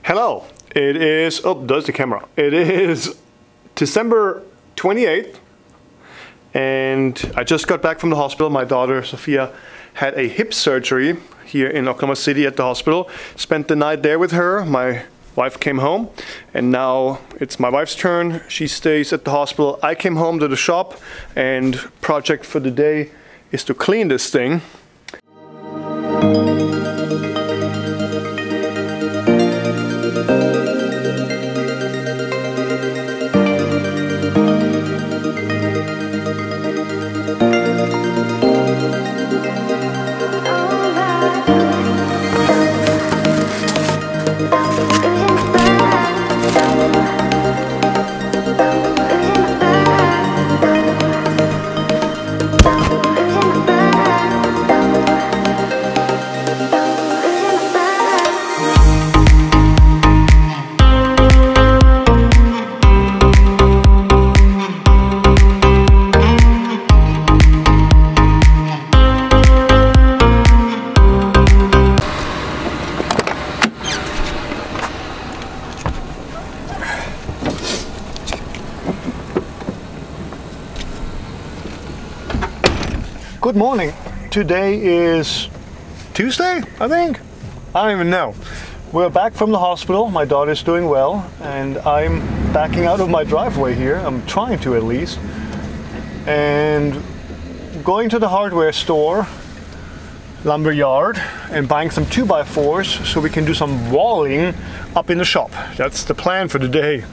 Hello, it is, oh, there's the camera. It is December 28th and I just got back from the hospital. My daughter Sophia had a hip surgery here in Oklahoma City at the hospital. Spent the night there with her. My wife came home and now it's my wife's turn. She stays at the hospital. I came home to the shop and project for the day is to clean this thing. Good morning. Today is Tuesday, I think? I don't even know. We're back from the hospital. My daughter's doing well and I'm backing out of my driveway here. I'm trying to at least. And going to the hardware store, lumber yard, and buying some 2x4s so we can do some walling up in the shop. That's the plan for the day.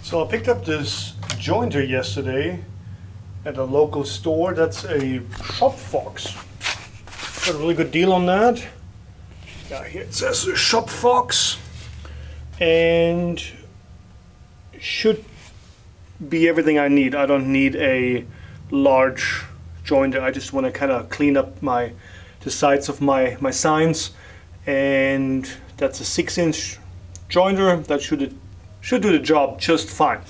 So I picked up this jointer yesterday at a local store. That's a Shop Fox. Got a really good deal on that. Yeah, here it says Shop Fox, and should be everything I need. I don't need a large jointer. I just want to kind of clean up the sides of my signs, and that's a 6-inch jointer that should do the job just fine.